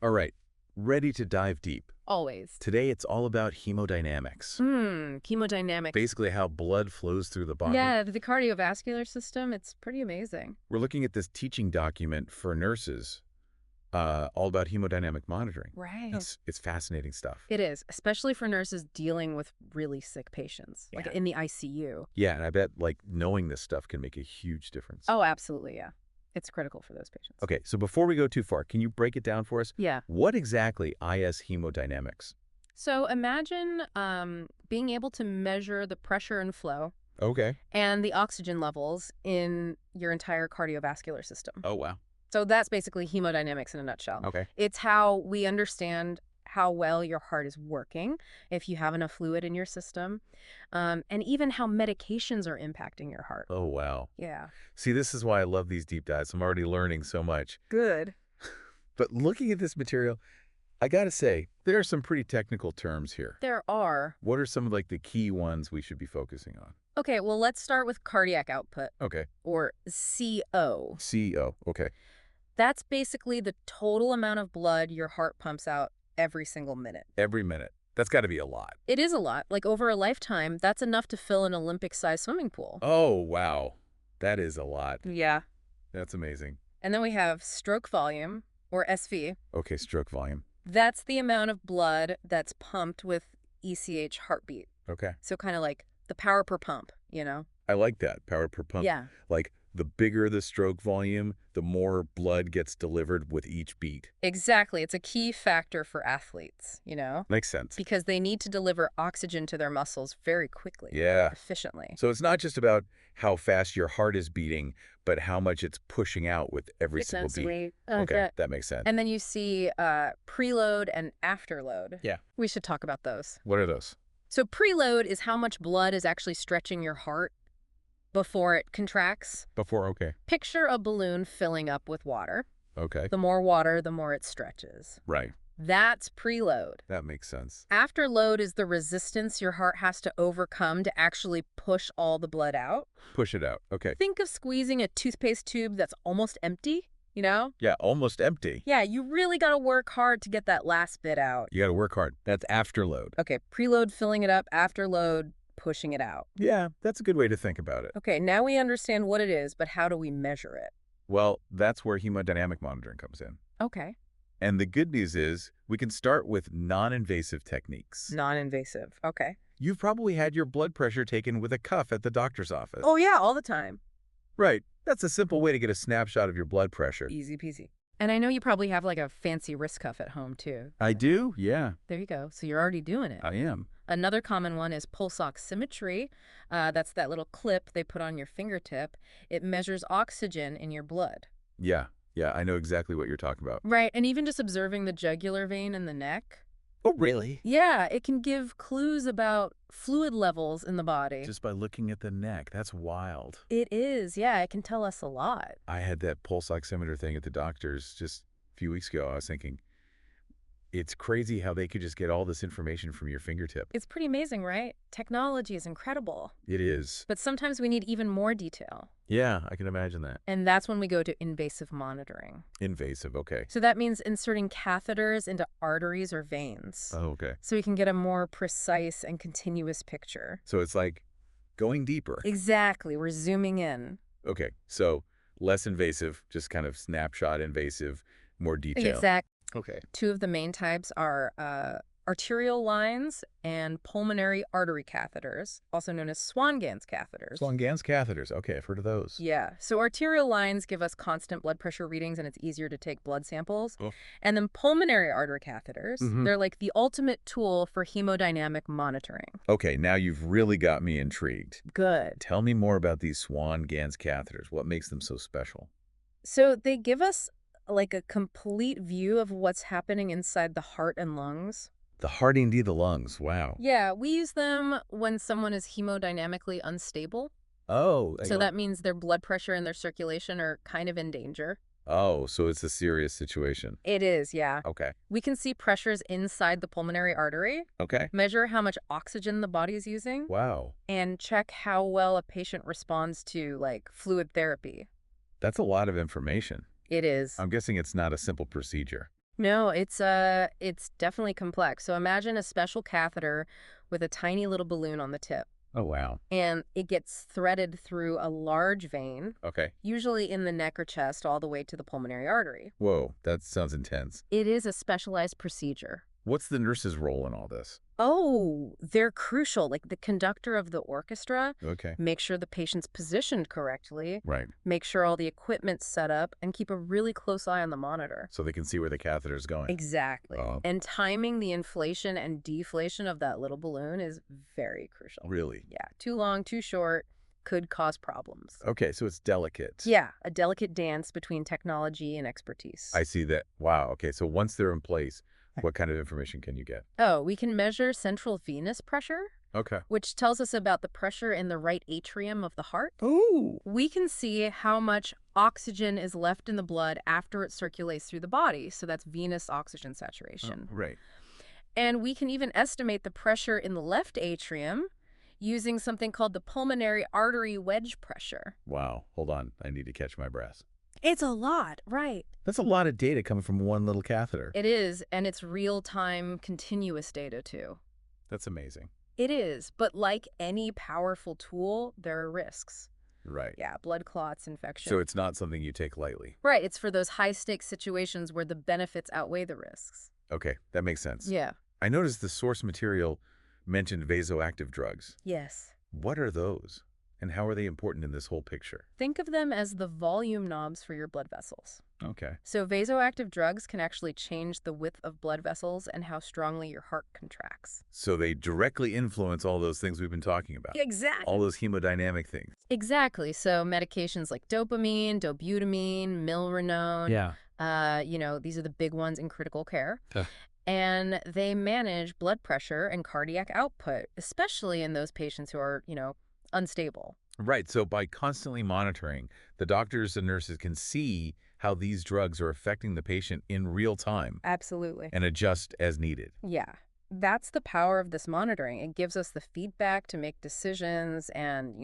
All right, ready to dive deep. Always. Today it's all about hemodynamics. Hemodynamics. Basically how blood flows through the body. Yeah, the cardiovascular system, it's pretty amazing. We're looking at this teaching document for nurses, all about hemodynamic monitoring. Right. It's fascinating stuff. It is, especially for nurses dealing with really sick patients, like Yeah. in the ICU. Yeah, and I bet like knowing this stuff can make a huge difference. Oh, absolutely, yeah. It's critical for those patients. Okay, so before we go too far, can you break it down for us? Yeah. What exactly is hemodynamics? So imagine being able to measure the pressure and flow Okay. and the oxygen levels in your entire cardiovascular system. Oh, wow. So that's basically hemodynamics in a nutshell. Okay. It's how we understand how well your heart is working, if you have enough fluid in your system, and even how medications are impacting your heart. Oh, wow. Yeah. See, this is why I love these deep dives. I'm already learning so much. Good. But looking at this material, I gotta say, there are some pretty technical terms here. There are. What are some of like the key ones we should be focusing on? Okay, well, let's start with cardiac output, Okay. or CO. CEO. Okay. That's basically the total amount of blood your heart pumps out every single minute. Every minute. That's got to be a lot. It is a lot. Like over a lifetime, that's enough to fill an Olympic-sized swimming pool. Oh, wow. That is a lot. Yeah. That's amazing. And then we have stroke volume, or SV. Okay, stroke volume. That's the amount of blood that's pumped with ECH heartbeat. Okay. So kind of like the power per pump, you know? I like that. Power per pump. Yeah. Like the bigger the stroke volume, the more blood gets delivered with each beat. Exactly. It's a key factor for athletes, you know? Makes sense. Because they need to deliver oxygen to their muscles very quickly. Yeah. Efficiently. So it's not just about how fast your heart is beating, but how much it's pushing out with every single beat. Okay, that makes sense. And then you see preload and afterload. Yeah. We should talk about those. What are those? So preload is how much blood is actually stretching your heart before it contracts. Okay. Picture a balloon filling up with water. Okay. The more water, the more it stretches. Right. That's preload. That makes sense. Afterload is the resistance your heart has to overcome to actually push all the blood out. Push it out. Okay. Think of squeezing a toothpaste tube that's almost empty, you know? Yeah, almost empty. Yeah, you really got to work hard to get that last bit out. You got to work hard. That's afterload. Okay, preload filling it up, afterload pushing it out. Yeah, that's a good way to think about it. Okay, now we understand what it is, but how do we measure it? Well, that's where hemodynamic monitoring comes in. Okay. And the good news is we can start with non-invasive techniques. Non-invasive. Okay. You've probably had your blood pressure taken with a cuff at the doctor's office. Oh, yeah, all the time. Right. That's a simple way to get a snapshot of your blood pressure. Easy peasy. And I know you probably have like a fancy wrist cuff at home, too. I do? Yeah. There you go. So you're already doing it. I am. Another common one is pulse oximetry. That's that little clip they put on your fingertip. It measures oxygen in your blood. Yeah. Yeah, I know exactly what you're talking about. Right, and even just observing the jugular vein in the neck. Oh, really? Yeah, it can give clues about fluid levels in the body. Just by looking at the neck. That's wild. It is, yeah, it can tell us a lot. I had that pulse oximeter thing at the doctor's just a few weeks ago. I was thinking, it's crazy how they could just get all this information from your fingertip. It's pretty amazing, right? Technology is incredible. It is. But sometimes we need even more detail. Yeah, I can imagine that. And that's when we go to invasive monitoring. Invasive, okay. So that means inserting catheters into arteries or veins. Oh, okay. So we can get a more precise and continuous picture. So it's like going deeper. Exactly. We're zooming in. Okay, so less invasive, just kind of snapshot invasive, more detail. Exactly. Okay. Two of the main types are arterial lines and pulmonary artery catheters, also known as Swan-Ganz catheters. Swan-Ganz catheters. Okay, I've heard of those. Yeah. So arterial lines give us constant blood pressure readings, and it's easier to take blood samples. Oh. And then pulmonary artery catheters, they're like the ultimate tool for hemodynamic monitoring. Okay, now you've really got me intrigued. Good. Tell me more about these Swan-Ganz catheters. What makes them so special? So they give us like a complete view of what's happening inside the heart and lungs. The heart, indeed, the lungs. Wow. Yeah, we use them when someone is hemodynamically unstable. Oh. So that means their blood pressure and their circulation are kind of in danger. Oh, so it's a serious situation. It is, yeah. Okay. We can see pressures inside the pulmonary artery, Okay. measure how much oxygen the body is using, Wow. and check how well a patient responds to, like, fluid therapy. That's a lot of information. It is. I'm guessing it's not a simple procedure. No, it's definitely complex. So imagine a special catheter with a tiny little balloon on the tip, Oh, wow. and it gets threaded through a large vein, Okay. usually in the neck or chest, all the way to the pulmonary artery. Whoa, that sounds intense. It is a specialized procedure. What's the nurse's role in all this? Oh, they're crucial. Like the conductor of the orchestra, Okay. make sure the patient's positioned correctly, Right. make sure all the equipment's set up, and keep a really close eye on the monitor. So they can see where the catheter's going. Exactly. Oh, And timing the inflation and deflation of that little balloon is very crucial. really? Yeah, too long, too short could cause problems. Okay, so it's delicate. Yeah, a delicate dance between technology and expertise. I see that. Wow. Okay, so once they're in place, what kind of information can you get? Oh, we can measure central venous pressure, Okay. which tells us about the pressure in the right atrium of the heart. Oh. We can see how much oxygen is left in the blood after it circulates through the body. So that's venous oxygen saturation. Right. And we can even estimate the pressure in the left atrium using something called the pulmonary artery wedge pressure. Wow. Hold on. I need to catch my breath. It's a lot, right? That's a lot of data coming from one little catheter. It is, and it's real-time continuous data too. That's amazing. It is, but like any powerful tool, there are risks. Right. Yeah, blood clots, infection. So it's not something you take lightly. Right, it's for those high-stakes situations where the benefits outweigh the risks. Okay, that makes sense. Yeah. I noticed the source material mentioned vasoactive drugs. Yes. What are those? And how are they important in this whole picture? Think of them as the volume knobs for your blood vessels. Okay. So vasoactive drugs can actually change the width of blood vessels and how strongly your heart contracts. So they directly influence all those things we've been talking about. Exactly. All those hemodynamic things. Exactly. So medications like dopamine, dobutamine, milrinone, these are the big ones in critical care. And they manage blood pressure and cardiac output, especially in those patients who are, unstable. Right. So by constantly monitoring, the doctors and nurses can see how these drugs are affecting the patient in real time Absolutely. and adjust as needed. Yeah. That's the power of this monitoring. It gives us the feedback to make decisions and,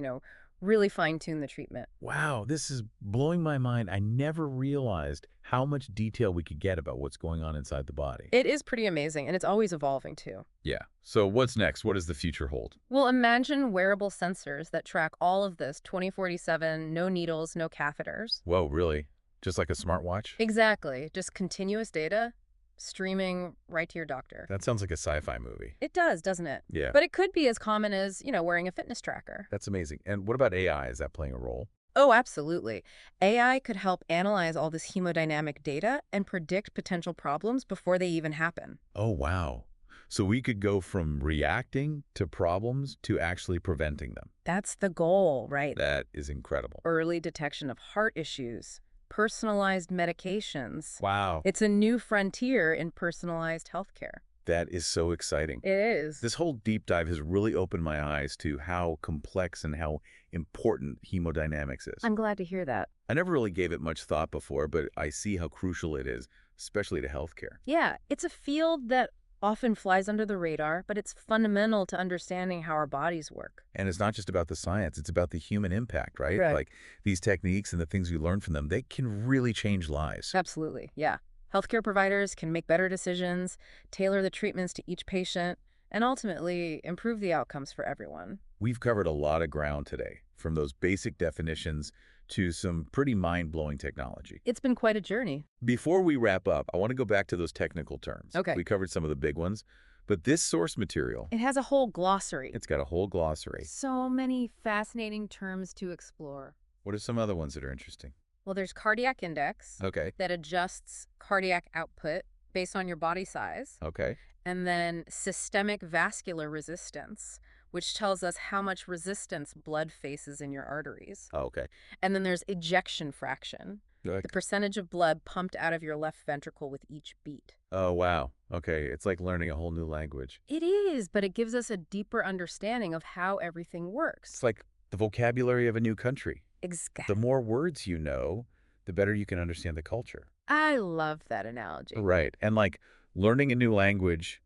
really fine-tune the treatment. Wow, this is blowing my mind. I never realized how much detail we could get about what's going on inside the body. It is pretty amazing, and it's always evolving, too. Yeah. So what's next? What does the future hold? Well, imagine wearable sensors that track all of this 24/7, no needles, no catheters. Whoa, really? Just like a smartwatch? Exactly. Just continuous data streaming right to your doctor. That sounds like a sci-fi movie. It does, doesn't it? Yeah. But it could be as common as, wearing a fitness tracker. That's amazing. And what about AI? Is that playing a role? Oh, absolutely. AI could help analyze all this hemodynamic data and predict potential problems before they even happen. Oh, wow. So we could go from reacting to problems to actually preventing them. That's the goal, right? That is incredible. Early detection of heart issues, personalized medications. Wow. It's a new frontier in personalized healthcare. That is so exciting. It is. This whole deep dive has really opened my eyes to how complex and how important hemodynamics is. I'm glad to hear that. I never really gave it much thought before, but I see how crucial it is, especially to healthcare. Yeah, it's a field that often flies under the radar, but it's fundamental to understanding how our bodies work. And it's not just about the science, it's about the human impact, right? Right. Like these techniques and the things we learn from them, they can really change lives. Absolutely, yeah. Healthcare providers can make better decisions, tailor the treatments to each patient, and ultimately improve the outcomes for everyone. We've covered a lot of ground today, from those basic definitions to some pretty mind-blowing technology. It's been quite a journey. Before we wrap up, I want to go back to those technical terms. Okay. We covered some of the big ones, but this source material, It has a whole glossary. it's got a whole glossary. So many fascinating terms to explore. What are some other ones that are interesting? Well, there's cardiac index Okay. that adjusts cardiac output based on your body size. Okay. And then systemic vascular resistance, which tells us how much resistance blood faces in your arteries. Okay. And then there's ejection fraction, the percentage of blood pumped out of your left ventricle with each beat. Oh, wow. Okay. It's like learning a whole new language. It is, but it gives us a deeper understanding of how everything works. It's like the vocabulary of a new country. Exactly. The more words you know, the better you can understand the culture. I love that analogy. Right. And like learning a new language,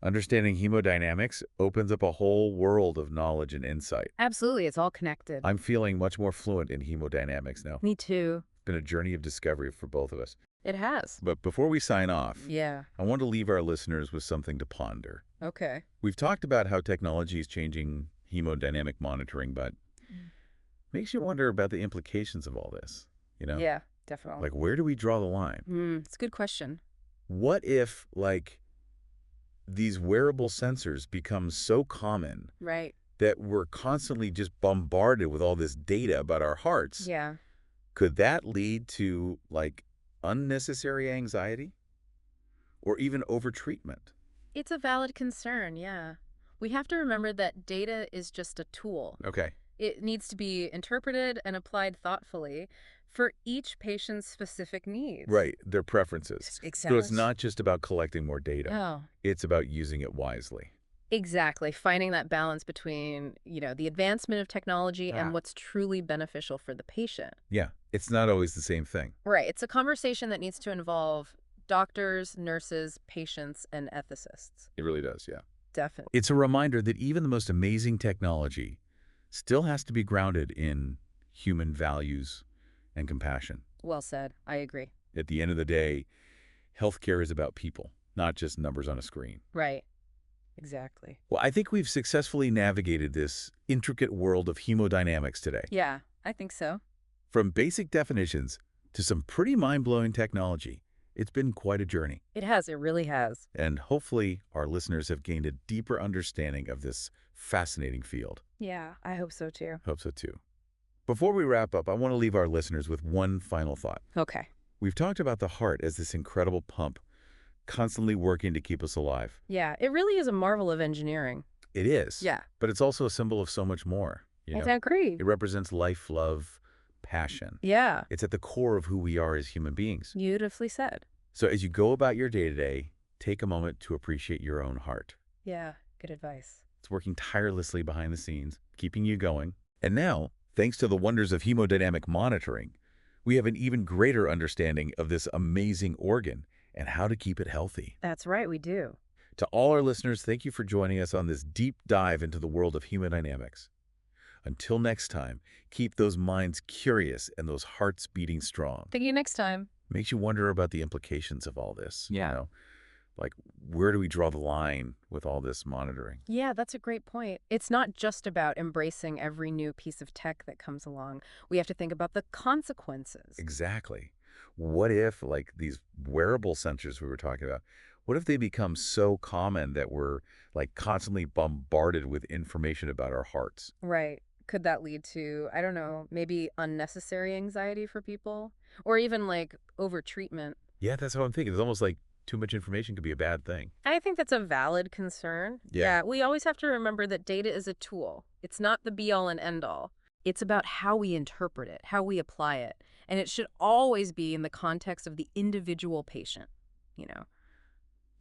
understanding hemodynamics opens up a whole world of knowledge and insight. Absolutely, it's all connected. I'm feeling much more fluent in hemodynamics now. Me too. It's been a journey of discovery for both of us. It has. But before we sign off, Yeah. I want to leave our listeners with something to ponder. Okay. We've talked about how technology is changing hemodynamic monitoring, but makes you wonder about the implications of all this, you know? Yeah, definitely. Like, where do we draw the line? It's a good question. What if, like, these wearable sensors become so common Right. that we're constantly just bombarded with all this data about our hearts? Yeah. Could that lead to, like, unnecessary anxiety or even overtreatment? It's a valid concern, yeah. We have to remember that data is just a tool. Okay. It needs to be interpreted and applied thoughtfully for each patient's specific needs. Right, their preferences. So it's Exactly. not just about collecting more data. Oh, It's about using it wisely. exactly. Finding that balance between, the advancement of technology Ah. and what's truly beneficial for the patient. Yeah, it's not always the same thing. Right. It's a conversation that needs to involve doctors, nurses, patients, and ethicists. It really does, yeah. Definitely. It's a reminder that even the most amazing technology still has to be grounded in human values and compassion. Well said. I agree. At the end of the day, healthcare is about people, not just numbers on a screen. Right. Exactly. Well, I think we've successfully navigated this intricate world of hemodynamics today. Yeah, I think so. From basic definitions to some pretty mind-blowing technology, it's been quite a journey. It has. It really has. And hopefully our listeners have gained a deeper understanding of this fascinating field. Yeah, I hope so too. Hope so too. Before we wrap up, I want to leave our listeners with one final thought. Okay. We've talked about the heart as this incredible pump, constantly working to keep us alive. Yeah, it really is a marvel of engineering. It is. Yeah. But it's also a symbol of so much more. I agree. It represents life, love, passion. Yeah. It's at the core of who we are as human beings. Beautifully said. So as you go about your day-to-day, take a moment to appreciate your own heart. Yeah, good advice. It's working tirelessly behind the scenes, keeping you going. And now, thanks to the wonders of hemodynamic monitoring, we have an even greater understanding of this amazing organ and how to keep it healthy. That's right, we do. To all our listeners, thank you for joining us on this deep dive into the world of hemodynamics. Until next time, keep those minds curious and those hearts beating strong. Thank you next time. Makes you wonder about the implications of all this. Yeah. Like, where do we draw the line with all this monitoring? Yeah, that's a great point. It's not just about embracing every new piece of tech that comes along. We have to think about the consequences. Exactly. What if, like, these wearable sensors we were talking about, what if they become so common that we're, like, constantly bombarded with information about our hearts? Right. Could that lead to, I don't know, maybe unnecessary anxiety for people? Or even like over-treatment? Yeah, that's what I'm thinking. It's almost like too much information could be a bad thing. I think that's a valid concern. Yeah. We always have to remember that data is a tool. It's not the be-all and end-all. It's about how we interpret it, how we apply it. And it should always be in the context of the individual patient,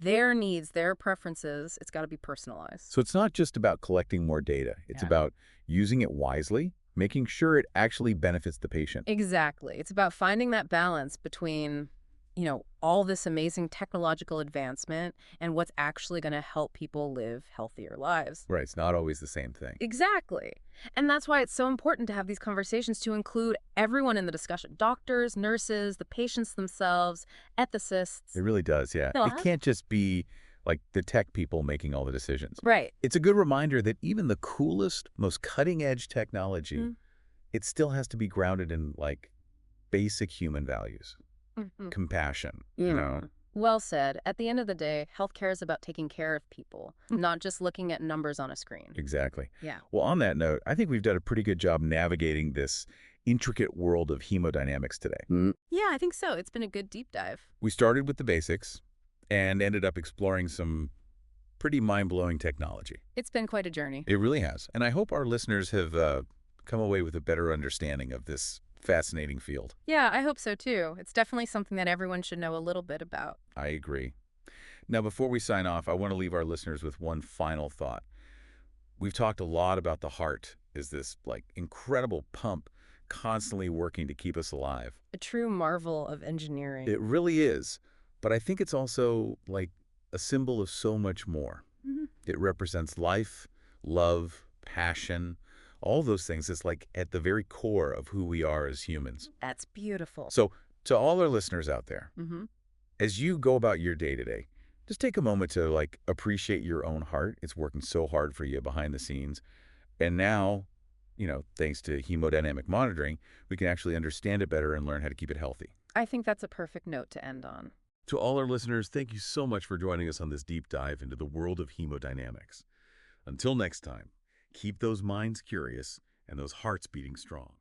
Their needs, their preferences, it's got to be personalized. So it's not just about collecting more data. It's about using it wisely, making sure it actually benefits the patient. Exactly. It's about finding that balance between, all this amazing technological advancement and what's actually going to help people live healthier lives. Right. It's not always the same thing. Exactly. And that's why it's so important to have these conversations to include everyone in the discussion. Doctors, nurses, the patients themselves, ethicists. It really does, yeah. No, It can't just be like the tech people making all the decisions. Right. It's a good reminder that even the coolest, most cutting-edge technology, it still has to be grounded in, like, basic human values. Compassion, Well said. At the end of the day, healthcare is about taking care of people, not just looking at numbers on a screen. Exactly. Yeah. Well, on that note, I think we've done a pretty good job navigating this intricate world of hemodynamics today. Yeah, I think so. It's been a good deep dive. We started with the basics and ended up exploring some pretty mind-blowing technology. It's been quite a journey. It really has. And I hope our listeners have come away with a better understanding of this fascinating field. Yeah, I hope so too. It's definitely something that everyone should know a little bit about. I agree. Now, before we sign off, I want to leave our listeners with one final thought. We've talked a lot about the heart as this, like, incredible pump constantly working to keep us alive. A true marvel of engineering. It really is. But I think it's also, like, a symbol of so much more. It represents life, love, passion, all those things. It's like at the very core of who we are as humans. That's beautiful. So To all our listeners out there, Mm-hmm. as you go about your day-to-day, just take a moment to, like, appreciate your own heart. It's working so hard for you behind the scenes. And now, thanks to hemodynamic monitoring, we can actually understand it better and learn how to keep it healthy. I think that's a perfect note to end on. To all our listeners, thank you so much for joining us on this deep dive into the world of hemodynamics. Until next time, keep those minds curious and those hearts beating strong.